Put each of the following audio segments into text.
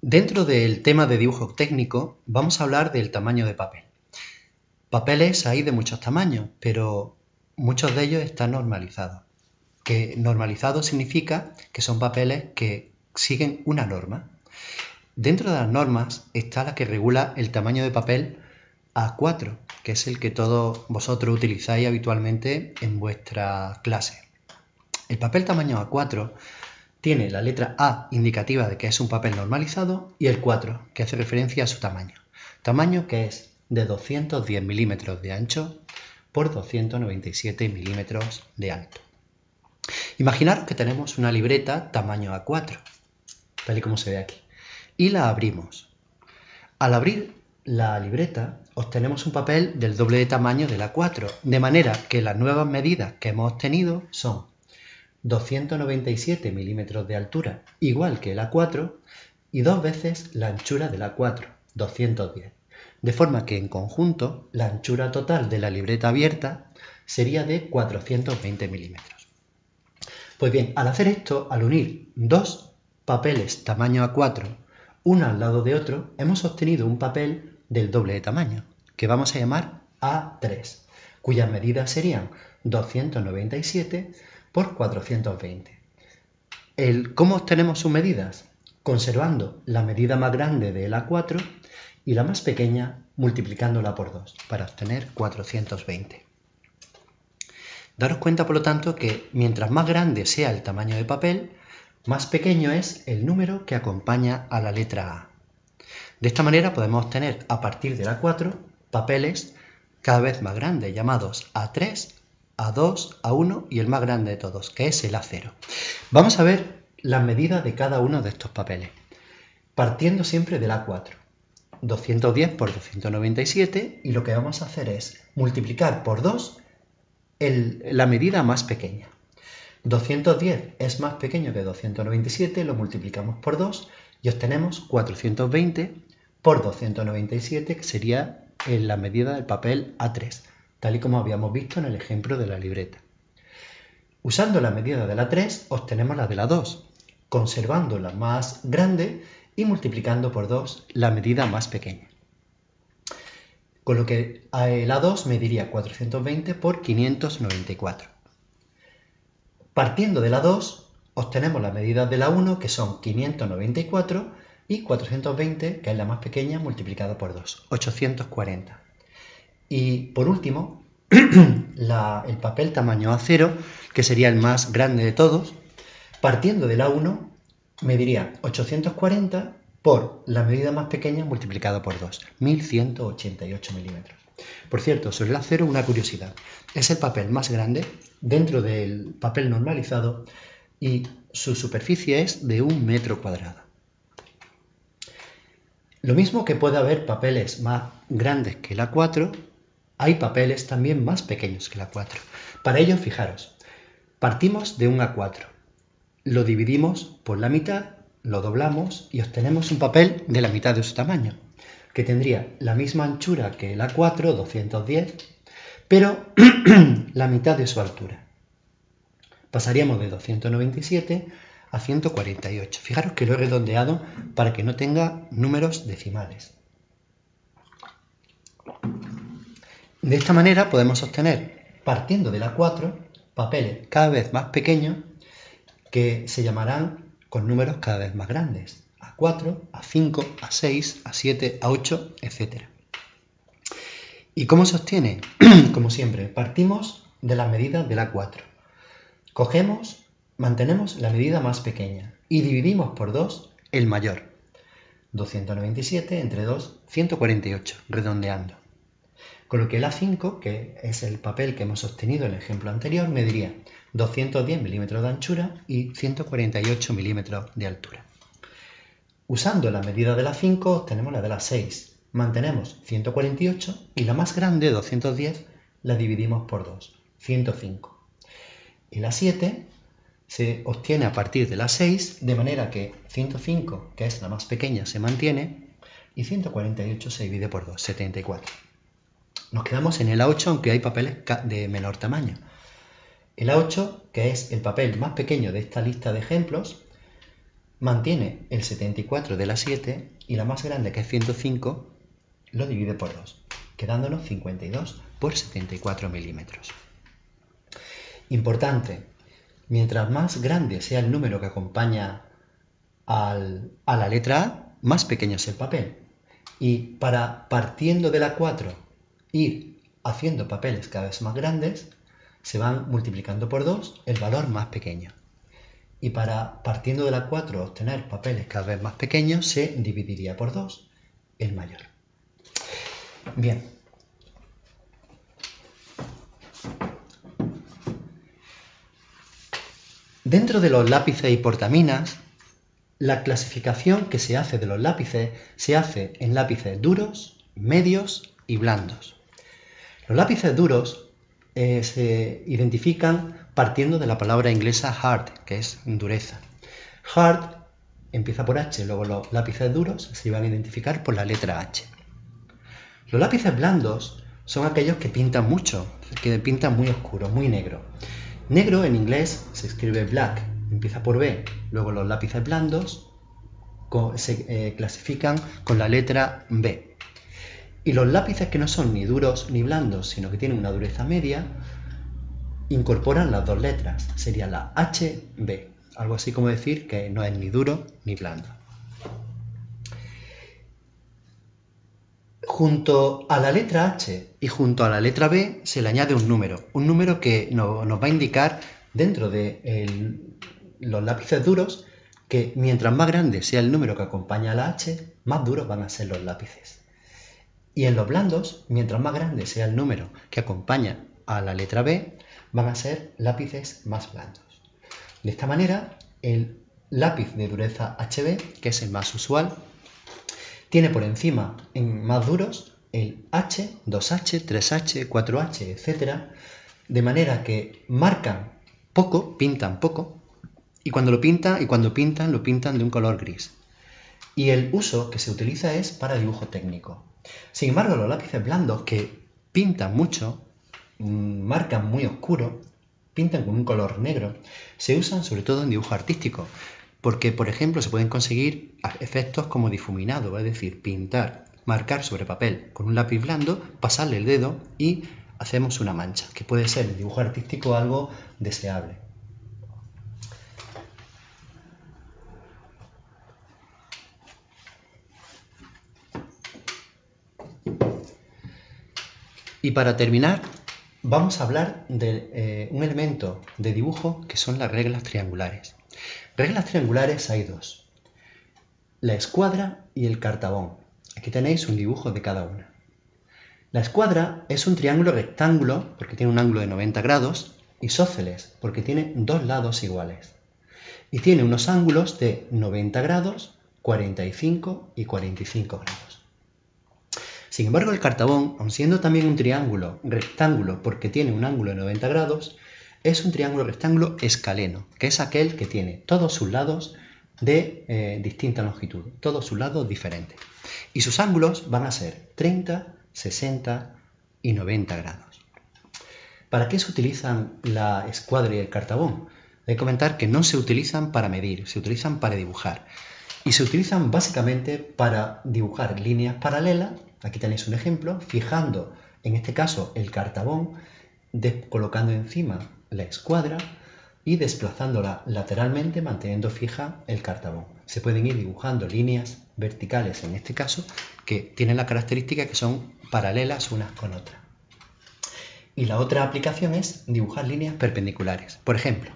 Dentro del tema de dibujo técnico vamos a hablar del tamaño de papel. Papeles hay de muchos tamaños, pero muchos de ellos están normalizados. Que normalizado significa que son papeles que siguen una norma. Dentro de las normas está la que regula el tamaño de papel A4, que es el que todos vosotros utilizáis habitualmente en vuestra clase. El papel tamaño A4 tiene la letra A indicativa de que es un papel normalizado y el 4, que hace referencia a su tamaño. Tamaño que es de 210 milímetros de ancho por 297 milímetros de alto. Imaginaros que tenemos una libreta tamaño A4, tal y como se ve aquí, y la abrimos. Al abrir la libreta obtenemos un papel del doble de tamaño del A4, de manera que las nuevas medidas que hemos obtenido son 297 milímetros de altura, igual que el A4, y 2 veces la anchura del A4, 210. De forma que en conjunto la anchura total de la libreta abierta sería de 420 milímetros. Pues bien, al hacer esto, al unir dos papeles tamaño A4, uno al lado de otro, hemos obtenido un papel del doble de tamaño, que vamos a llamar A3, cuyas medidas serían 297 por 420. ¿Cómo obtenemos sus medidas? Conservando la medida más grande del A4 y la más pequeña multiplicándola por 2 para obtener 420. Daros cuenta, por lo tanto, que mientras más grande sea el tamaño de papel, más pequeño es el número que acompaña a la letra A. De esta manera podemos obtener a partir del A4 papeles cada vez más grandes, llamados A3, A2, A1 y el más grande de todos, que es el A0. Vamos a ver las medidas de cada uno de estos papeles, partiendo siempre del A4. 210 por 297, y lo que vamos a hacer es multiplicar por 2 la medida más pequeña. 210 es más pequeño que 297, lo multiplicamos por 2 y obtenemos 420 por 297, que sería la medida del papel A3, tal y como habíamos visto en el ejemplo de la libreta. Usando la medida de la 3 obtenemos la de la 2, conservando la más grande y multiplicando por 2 la medida más pequeña. Con lo que la 2 mediría 420 por 594. Partiendo de la 2 obtenemos las medidas de la 1, que son 594, y 420, que es la más pequeña, multiplicado por 2, 840. Y por último, el papel tamaño A0, que sería el más grande de todos, partiendo de la 1, mediría 840 por la medida más pequeña multiplicado por 2, 1188 milímetros. Por cierto, sobre el A0 una curiosidad. Es el papel más grande dentro del papel normalizado y su superficie es de 1 metro cuadrado. Lo mismo que puede haber papeles más grandes que el A4, hay papeles también más pequeños que el A4. Para ello, fijaros, partimos de un A4, lo dividimos por la mitad, lo doblamos y obtenemos un papel de la mitad de su tamaño, que tendría la misma anchura que el A4, 210, pero la mitad de su altura. Pasaríamos de 297 a 148. Fijaros que lo he redondeado para que no tenga números decimales. De esta manera podemos obtener, partiendo del A4, papeles cada vez más pequeños que se llamarán con números cada vez más grandes. A4, A5, A6, A7, A8, etc. ¿Y cómo se obtiene? Como siempre, partimos de las medidas del A4. Mantenemos la medida más pequeña y dividimos por 2 el mayor. 297 entre 2, 148, redondeando. Con lo que el A5, que es el papel que hemos obtenido en el ejemplo anterior, mediría 210 milímetros de anchura y 148 milímetros de altura. Usando la medida de la 5 obtenemos la de la 6. Mantenemos 148 y la más grande, 210, la dividimos por 2, 105. El A7 se obtiene a partir de la 6, de manera que 105, que es la más pequeña, se mantiene y 148 se divide por 2, 74. Nos quedamos en el A8, aunque hay papeles de menor tamaño. El A8, que es el papel más pequeño de esta lista de ejemplos, mantiene el 74 de la 7 y la más grande, que es 105, lo divide por 2, quedándonos 52 por 74 milímetros. Importante, mientras más grande sea el número que acompaña a la letra A, más pequeño es el papel. Y para, partiendo de la 4, ir haciendo papeles cada vez más grandes, se van multiplicando por 2 el valor más pequeño. Y para, partiendo de la 4, obtener papeles cada vez más pequeños, se dividiría por 2 el mayor. Bien. Dentro de los lápices y portaminas, la clasificación que se hace de los lápices se hace en lápices duros, medios y blandos. Los lápices duros se identifican partiendo de la palabra inglesa hard, que es dureza. Hard empieza por H, luego los lápices duros se van a identificar por la letra H. Los lápices blandos son aquellos que pintan mucho, que pintan muy oscuro, muy negro. Negro en inglés se escribe black, empieza por B. Luego los lápices blandos se clasifican con la letra B. Y los lápices que no son ni duros ni blandos, sino que tienen una dureza media, incorporan las dos letras. Sería la HB, algo así como decir que no es ni duro ni blando. Junto a la letra H y junto a la letra B se le añade un número que nos va a indicar dentro de los lápices duros que mientras más grande sea el número que acompaña a la H, más duros van a ser los lápices. Y en los blandos, mientras más grande sea el número que acompaña a la letra B, van a ser lápices más blandos. De esta manera, el lápiz de dureza HB, que es el más usual, tiene por encima, en más duros, el H, 2H, 3H, 4H, etc. De manera que marcan poco, pintan poco, y cuando pintan, lo pintan de un color gris. Y el uso que se utiliza es para dibujo técnico. Sin embargo, los lápices blandos que pintan mucho, marcan muy oscuro, pintan con un color negro, se usan sobre todo en dibujo artístico, porque, por ejemplo, se pueden conseguir efectos como difuminado, es decir, pintar, marcar sobre papel con un lápiz blando, pasarle el dedo y hacemos una mancha, que puede ser en dibujo artístico algo deseable. Y para terminar, vamos a hablar de un elemento de dibujo que son las reglas triangulares. Reglas triangulares hay dos: la escuadra y el cartabón. Aquí tenéis un dibujo de cada una. La escuadra es un triángulo rectángulo porque tiene un ángulo de 90 grados, isósceles porque tiene dos lados iguales. Y tiene unos ángulos de 90 grados, 45 y 45 grados. Sin embargo, el cartabón, aun siendo también un triángulo rectángulo porque tiene un ángulo de 90 grados, es un triángulo rectángulo escaleno, que es aquel que tiene todos sus lados de distinta longitud, todos sus lados diferentes. Y sus ángulos van a ser 30, 60 y 90 grados. ¿Para qué se utilizan la escuadra y el cartabón? Hay que comentar que no se utilizan para medir, se utilizan para dibujar. Y se utilizan básicamente para dibujar líneas paralelas. Aquí tenéis un ejemplo, fijando en este caso el cartabón, colocando encima la escuadra y desplazándola lateralmente manteniendo fija el cartabón. Se pueden ir dibujando líneas verticales en este caso que tienen la característica que son paralelas unas con otras. Y la otra aplicación es dibujar líneas perpendiculares. Por ejemplo,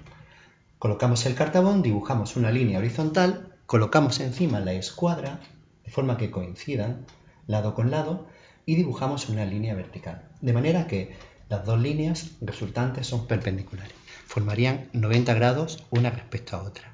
colocamos el cartabón, dibujamos una línea horizontal, colocamos encima la escuadra de forma que coincidan lado con lado y dibujamos una línea vertical. De manera que las dos líneas resultantes son perpendiculares. Formarían 90 grados una respecto a otra.